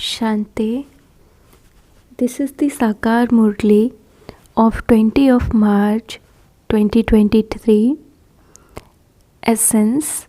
Shanti. This is the Sakar Murli of 20 of March 2023. Essence.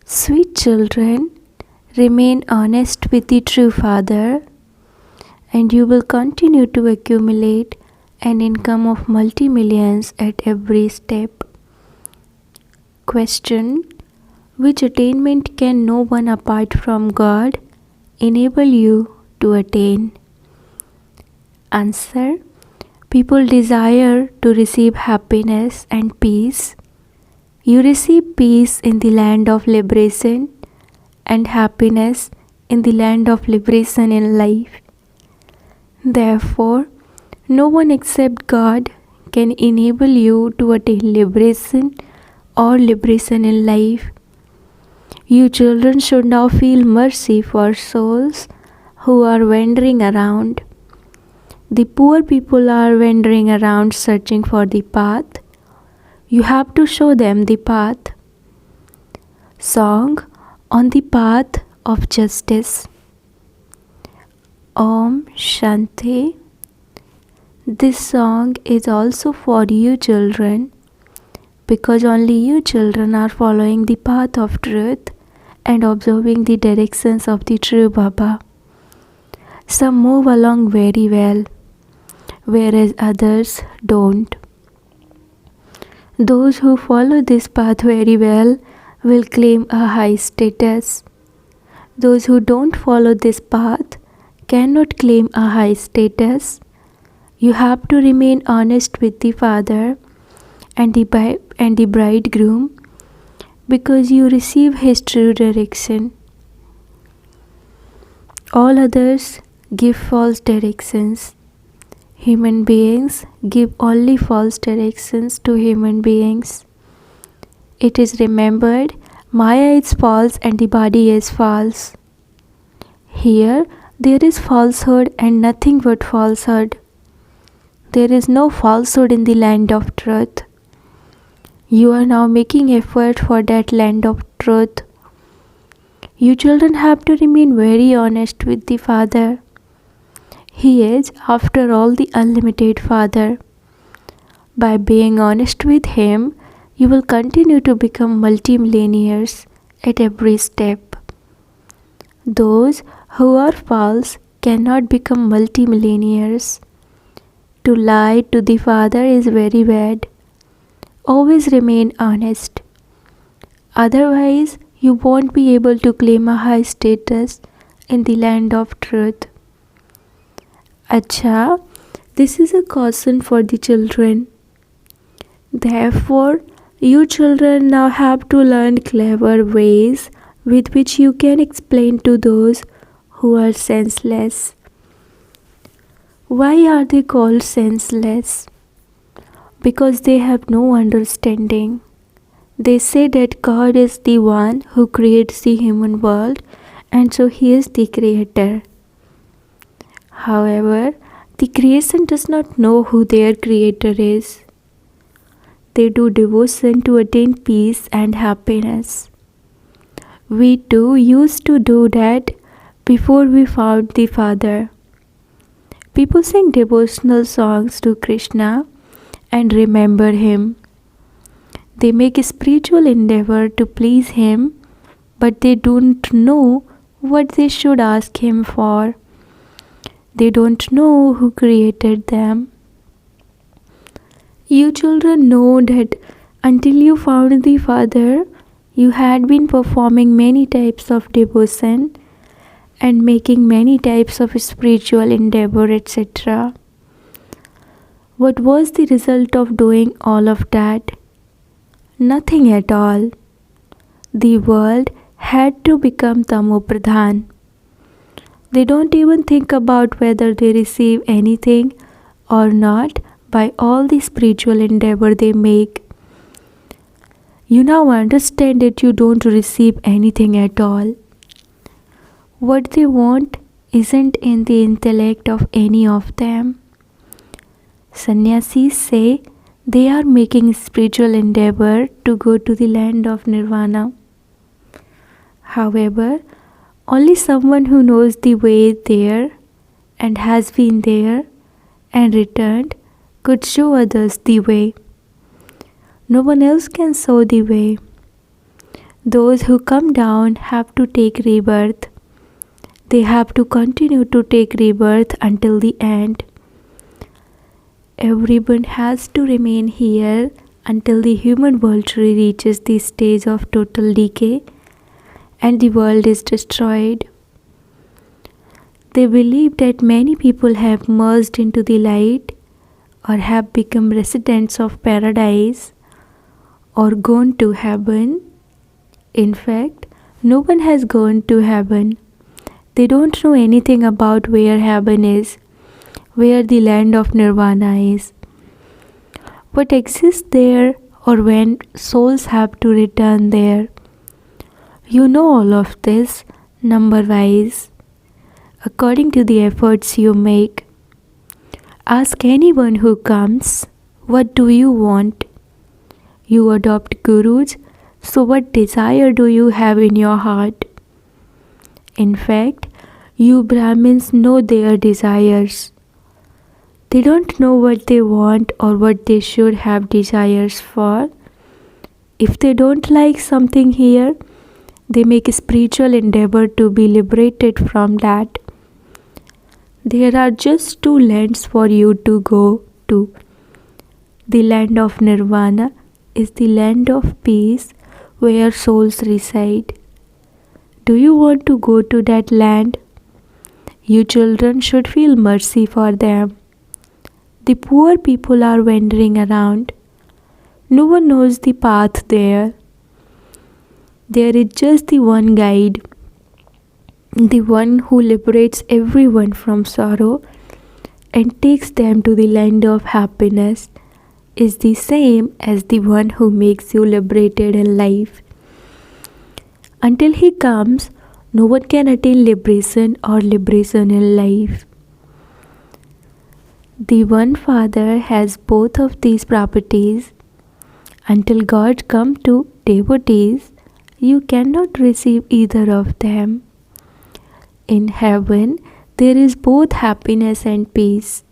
Sweet children, remain honest with the true Father, and you will continue to accumulate an income of multi-millions at every step. Question. Which attainment can no one apart from God enable you to attain? Answer. People desire to receive happiness and peace. You receive peace in the land of liberation and happiness in the land of liberation in life. Therefore, no one except God can enable you to attain liberation or liberation in life. You children should now feel mercy for souls who are wandering around. The poor people are wandering around searching for the path. You have to show them the path. Song on the path of justice. Om Shanti. This song is also for you children, because only you children are following the path of truth and observing the directions of the true Baba. Some move along very well, whereas others don't. Those who follow this path very well will claim a high status. Those who don't follow this path cannot claim a high status. You have to remain honest with the Father and the bridegroom, because you receive his true direction. All others give false directions. Human beings give only false directions to human beings. It is remembered, Maya is false and the body is false. Here there is falsehood and nothing but falsehood. There is no falsehood in the land of truth. You are now making effort for that land of truth. You children have to remain very honest with the Father. He is, after all, the unlimited Father. By being honest with Him, you will continue to become multimillionaires at every step. Those who are false cannot become multimillionaires. To lie to the Father is very bad. Always remain honest. Otherwise, you won't be able to claim a high status in the land of truth. Acha, this is a caution for the children. Therefore, you children now have to learn clever ways with which you can explain to those who are senseless. Why are they called senseless? Because they have no understanding. They say that God is the one who creates the human world, and so He is the creator. However, the creation does not know who their creator is. They do devotion to attain peace and happiness. We too used to do that before we found the Father. People sing devotional songs to Krishna and remember Him. They make a spiritual endeavor to please Him, but they don't know what they should ask Him for. They don't know who created them. You children know that until you found the Father, you had been performing many types of devotion and making many types of spiritual endeavor, etc. What was the result of doing all of that? Nothing at all. The world had to become Tamopradhan. They don't even think about whether they receive anything or not by all the spiritual endeavor they make. You now understand that you don't receive anything at all. What they want isn't in the intellect of any of them. Sannyasis say they are making spiritual endeavor to go to the land of nirvana. However, Only someone who knows the way there and has been there and returned could show others the way. No one else can show the way. Those who come down have to take rebirth. They have to continue to take rebirth until the end. Everyone has to remain here until the human world tree reaches the stage of total decay and the world is destroyed. They believe that many people have merged into the light or have become residents of paradise or gone to heaven. In fact, no one has gone to heaven. They don't know anything about where heaven is, where the land of nirvana is, what exists there, or when souls have to return there. You know all of this, number-wise, according to the efforts you make. Ask anyone who comes, what do you want? You adopt gurus, so what desire do you have in your heart? In fact, you Brahmins know their desires. They don't know what they want or what they should have desires for. If they don't like something here, they make a spiritual endeavor to be liberated from that. There are just two lands for you to go to. The land of nirvana is the land of peace where souls reside. Do you want to go to that land? You children should feel mercy for them. The poor people are wandering around. No one knows the path there. There is just the one guide, the one who liberates everyone from sorrow and takes them to the land of happiness is the same as the one who makes you liberated in life. Until he comes, no one can attain liberation or liberation in life. The one Father has both of these properties. Until God comes to devotees, you cannot receive either of them. In heaven, there is both happiness and peace.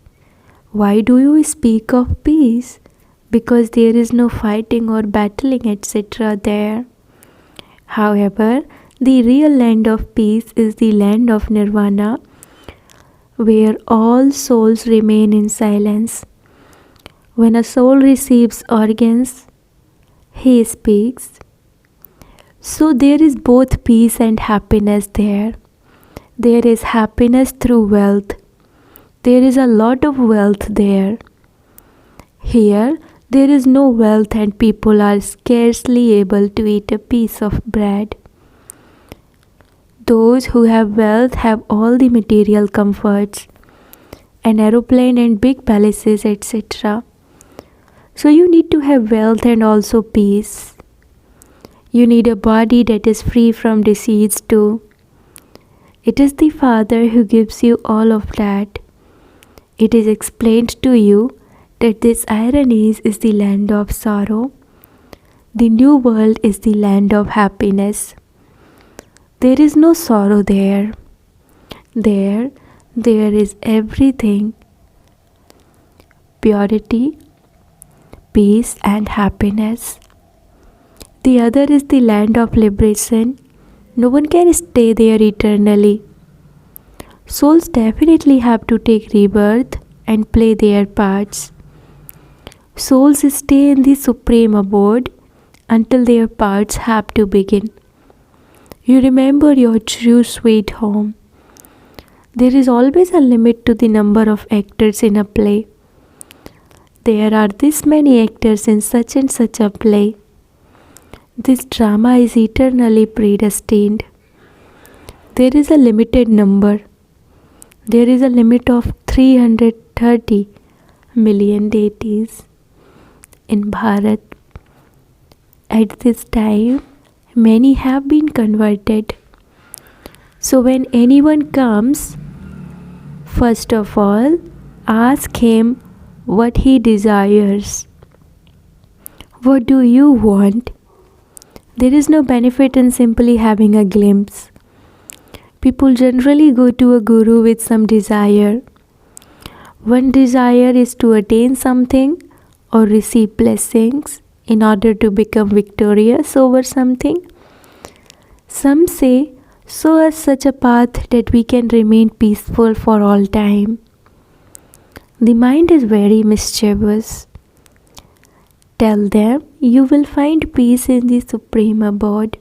Why do you speak of peace? Because there is no fighting or battling, etc. there. However, the real land of peace is the land of nirvana, where all souls remain in silence. When a soul receives organs, he speaks. So there is both peace and happiness there. There is happiness through wealth. There is a lot of wealth there. Here, there is no wealth and people are scarcely able to eat a piece of bread. Those who have wealth have all the material comforts, an aeroplane and big palaces, etc. So you need to have wealth and also peace. You need a body that is free from disease too. It is the Father who gives you all of that. It is explained to you that this Ironies is the land of sorrow. The new world is the land of happiness. There is no sorrow there. There is everything. Purity, peace and happiness. The other is the land of liberation. No one can stay there eternally. Souls definitely have to take rebirth and play their parts. Souls stay in the supreme abode until their parts have to begin. You remember your true sweet home. There is always a limit to the number of actors in a play. There are this many actors in such and such a play. This drama is eternally predestined. There is a limited number. There is a limit of 330 million deities in Bharat. At this time, many have been converted. So when anyone comes, first of all, ask him what he desires. What do you want? There is no benefit in simply having a glimpse. People generally go to a guru with some desire. One desire is to attain something or receive blessings in order to become victorious over something. Some say, show us such a path that we can remain peaceful for all time. The mind is very mischievous. Tell them you will find peace in the supreme abode.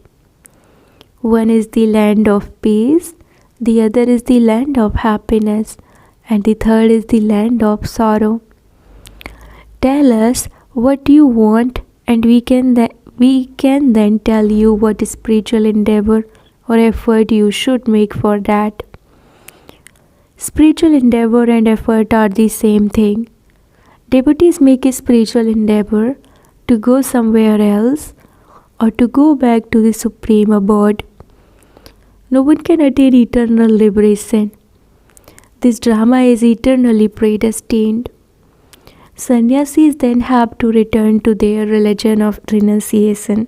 One is the land of peace, the other is the land of happiness, and the third is the land of sorrow. Tell us what you want, and we can then tell you what spiritual endeavor or effort you should make for that. Spiritual endeavor and effort are the same thing. Devotees make a spiritual endeavor to go somewhere else or to go back to the supreme abode. No one can attain eternal liberation. This drama is eternally predestined. Sannyasis then have to return to their religion of renunciation.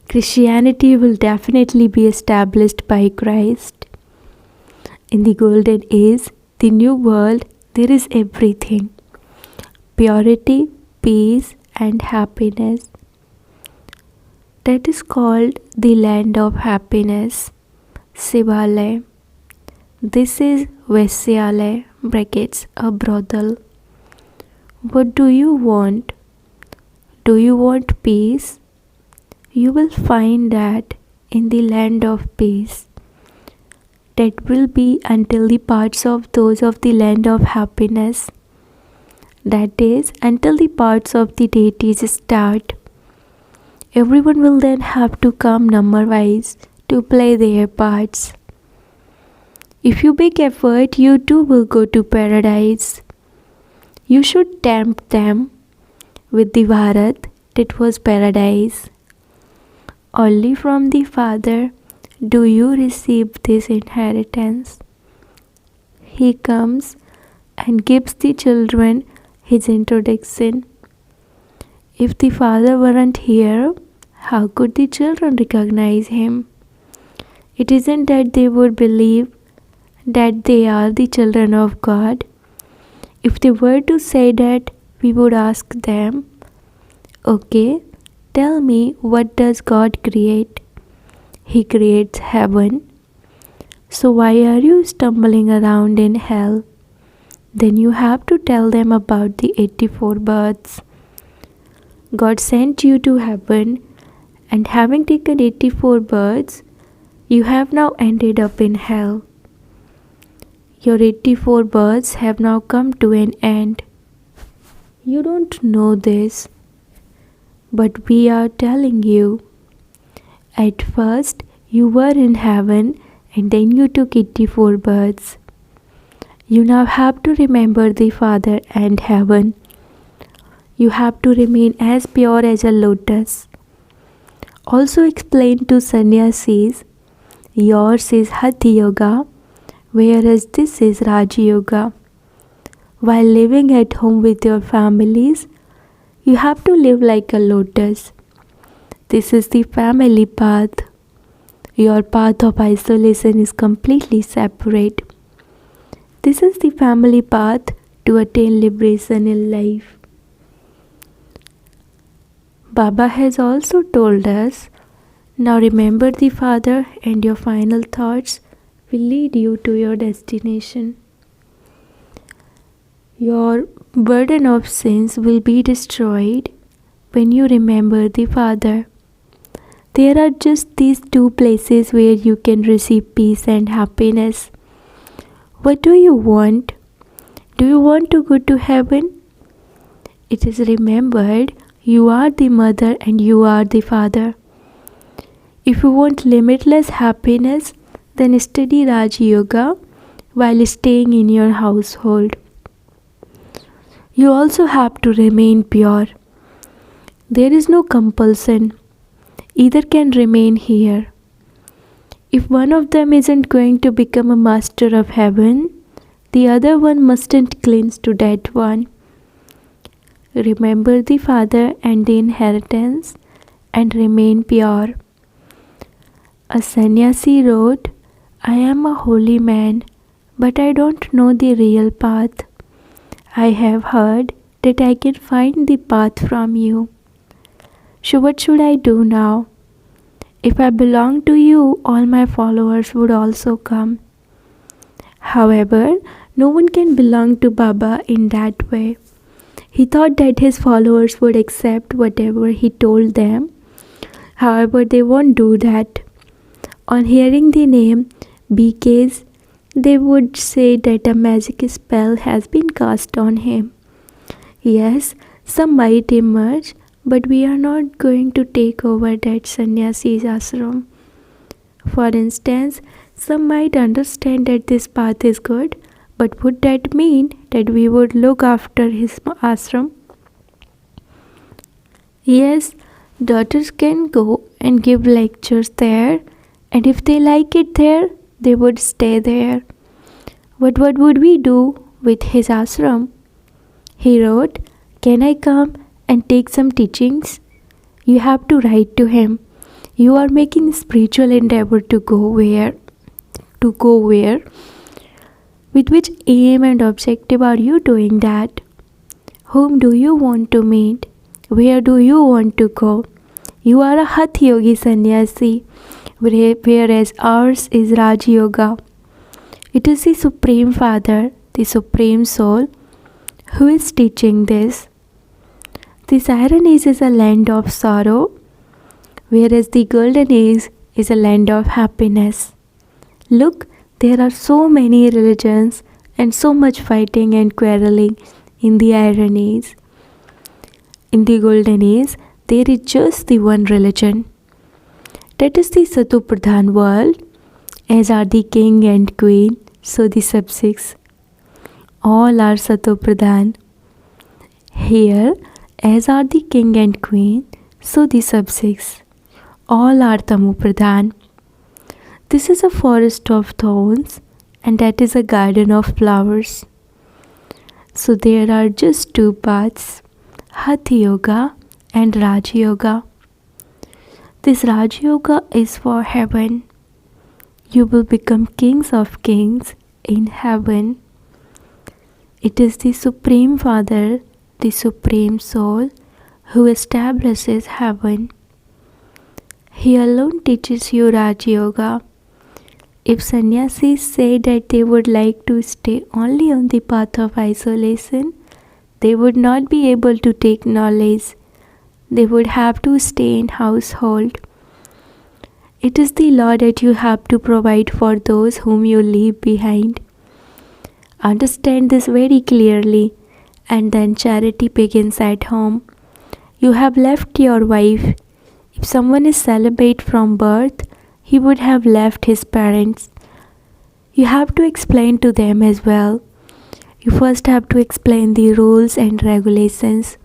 Christianity will definitely be established by Christ. In the golden age, the new world, there is everything: purity, peace, and happiness. That is called the land of happiness, Shivalaya. This is Vaisyalaya, brackets, a brothel. What do you want? Do you want peace? You will find that in the land of peace. That will be until the parts of those of the land of happiness. That is, until the parts of the deities start. Everyone will then have to come number-wise to play their parts. If you make effort, you too will go to paradise. You should tempt them with the Bharat, that was paradise. Only from the Father do you receive this inheritance. He comes and gives the children his introduction. If the Father weren't here, how could the children recognize him? It isn't that they would believe that they are the children of God. If they were to say that, we would ask them, okay, tell me, what does God create? He creates heaven. So why are you stumbling around in hell? Then you have to tell them about the 84 births. God sent you to heaven, and having taken 84 births, you have now ended up in hell. Your 84 births have now come to an end. You don't know this, but we are telling you. At first, you were in heaven, and then you took 84 births. You now have to remember the Father and heaven. You have to remain as pure as a lotus. Also explain to sannyasis, yours is Hatha Yoga, whereas this is Raja Yoga. While living at home with your families, you have to live like a lotus. This is the family path. Your path of isolation is completely separate. This is the family path to attain liberation in life. Baba has also told us, now remember the Father and your final thoughts will lead you to your destination. Your burden of sins will be destroyed when you remember the Father. There are just these two places where you can receive peace and happiness. What do you want? Do you want to go to heaven? It is remembered you are the mother and you are the father. If you want limitless happiness, then study Raja Yoga while staying in your household. You also have to remain pure. There is no compulsion. Either can remain here. If one of them isn't going to become a master of heaven, the other one mustn't cling to that one. Remember the Father and the inheritance and remain pure. A sannyasi wrote, I am a holy man, but I don't know the real path. I have heard that I can find the path from you. So, what should I do now? If I belong to you, all my followers would also come. However, no one can belong to Baba in that way. He thought that his followers would accept whatever he told them. However, they won't do that. On hearing the name BKs, they would say that a magic spell has been cast on him. Yes, some might emerge, but we are not going to take over that sannyasi's ashram. For instance, some might understand that this path is good, but would that mean that we would look after his ashram? Yes, daughters can go and give lectures there, and if they like it there, they would stay there. But what would we do with his ashram? He wrote, "Can I come and take some teachings?" You have to write to him. You are making spiritual endeavor to go where? With which aim and objective are you doing that? Whom do you want to meet? Where do you want to go? You are a Hatha Yogi sannyasi, whereas ours is Raj Yoga. It is the Supreme Father, the Supreme Soul, who is teaching this. This Iron Age is a land of sorrow, whereas the Golden Age is a land of happiness. Look, there are so many religions and so much fighting and quarreling in the Iron Age. In the Golden Age, there is just the one religion. That is the Satu Pradhan world, as are the king and queen, so the subjects. All are Satu Pradhan. Here, as are the king and queen, so the subjects. All are Tamu Pradhan. This is a forest of thorns, and that is a garden of flowers. So there are just two paths, Hatha Yoga and Raj Yoga. This Raj Yoga is for heaven. You will become kings of kings in heaven. It is the Supreme Father, the Supreme Soul, who establishes heaven. He alone teaches you Raj Yoga. If sannyasis say that they would like to stay only on the path of isolation, they would not be able to take knowledge. They would have to stay in household. It is the law that you have to provide for those whom you leave behind. Understand this very clearly, and then charity begins at home. You have left your wife. If someone is celibate from birth, he would have left his parents. You have to explain to them as well. You first have to explain the rules and regulations.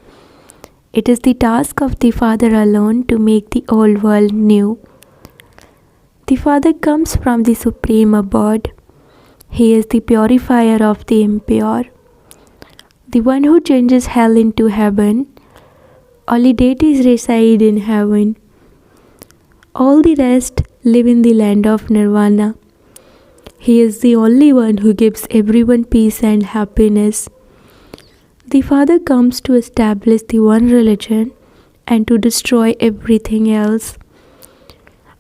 It is the task of the Father alone to make the old world new. The Father comes from the Supreme Abode. He is the purifier of the impure, the one who changes hell into heaven. Only deities reside in heaven. All the rest live in the land of nirvana. He is the only one who gives everyone peace and happiness. The Father comes to establish the one religion and to destroy everything else.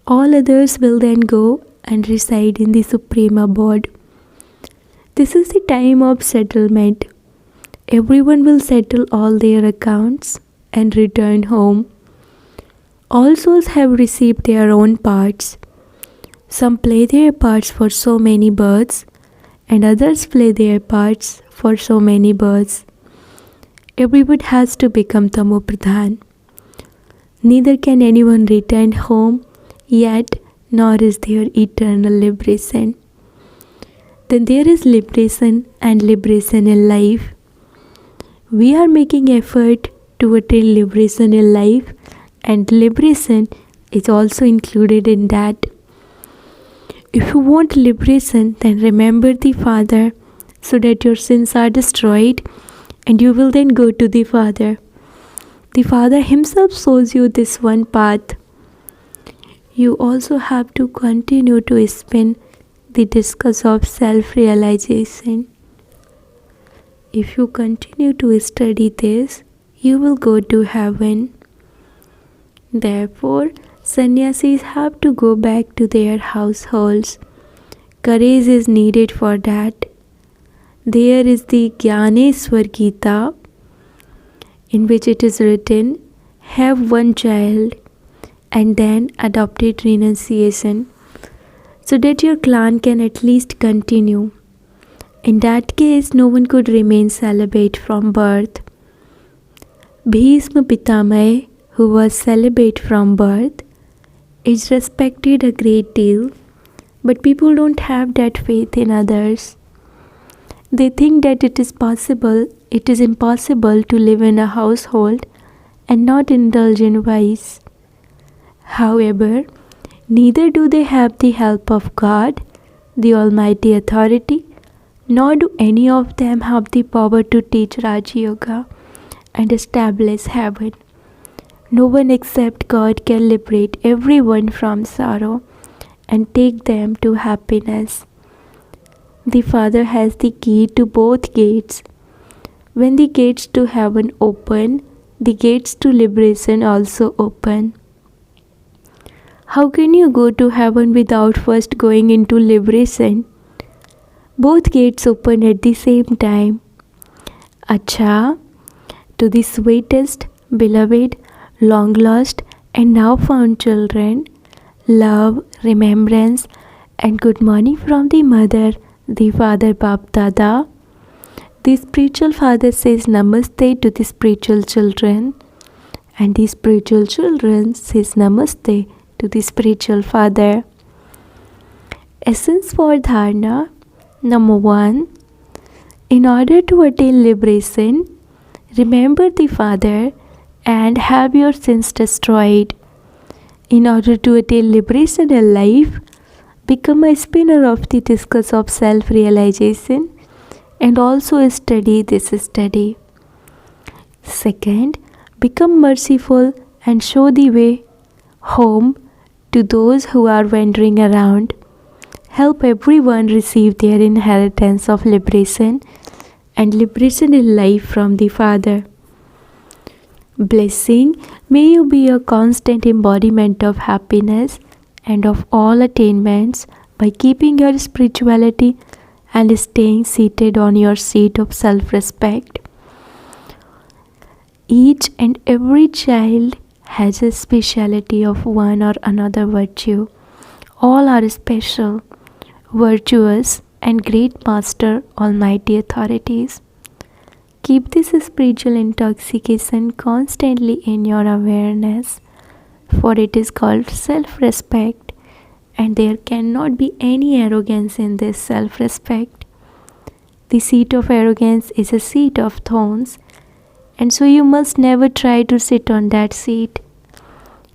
All others will then go and reside in the Supreme Abode. This is the time of settlement. Everyone will settle all their accounts and return home. All souls have received their own parts. Some play their parts for so many births, and others play their parts for so many births. Everyone has to become Tamo Pradhan. Neither can anyone return home yet, nor is there eternal liberation. Then there is liberation and liberation in life. We are making effort to attain liberation in life, and liberation is also included in that. If you want liberation, then remember the Father so that your sins are destroyed and you will then go to the Father. The Father himself shows you this one path. You also have to continue to spin the discuss of self-realization. If you continue to study this, you will go to heaven. Therefore, sannyasis have to go back to their households. Courage is needed for that. There is the Gyaneswar Gita, in which it is written, have one child and then adopted renunciation, so that your clan can at least continue. In that case, no one could remain celibate from birth. Bhishma Pitamaya, who was celibate from birth, is respected a great deal, but people don't have that faith in others. They think that it is impossible to live in a household and not indulge in vice. However, neither do they have the help of God, the Almighty Authority, nor do any of them have the power to teach Raj Yoga and establish heaven. No one except God can liberate everyone from sorrow and take them to happiness. The Father has the key to both gates. When the gates to heaven open, the gates to liberation also open. How can you go to heaven without first going into liberation? Both gates open at the same time. Acha, to the sweetest, beloved, long lost and now found children, love, remembrance and good morning from the mother, the father Bap Dada. The spiritual father says namaste to the spiritual children, and the spiritual children says namaste to the spiritual father. Essence for dharana. Number 1. In order to attain liberation, remember the Father and have your sins destroyed. In order to attain liberation in life, become a spinner of the discus of self-realization and also study this study. Second, become merciful and show the way home to those who are wandering around. Help everyone receive their inheritance of liberation and liberation in life from the Father. Blessing, may you be a constant embodiment of happiness and of all attainments by keeping your spirituality and staying seated on your seat of self-respect. Each and every child has a speciality of one or another virtue. All are special, virtuous, and great master, almighty authorities. Keep this spiritual intoxication constantly in your awareness, for it is called self-respect, and there cannot be any arrogance in this self-respect. The seat of arrogance is a seat of thorns, and so you must never try to sit on that seat.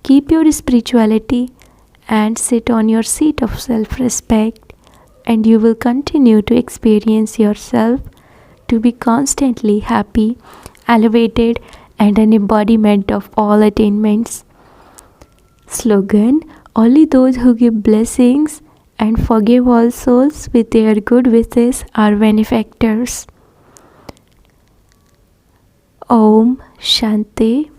Keep your spirituality and sit on your seat of self-respect, and you will continue to experience yourself to be constantly happy, elevated, and an embodiment of all attainments. Slogan: only those who give blessings and forgive all souls with their good wishes are benefactors. Om Shanti.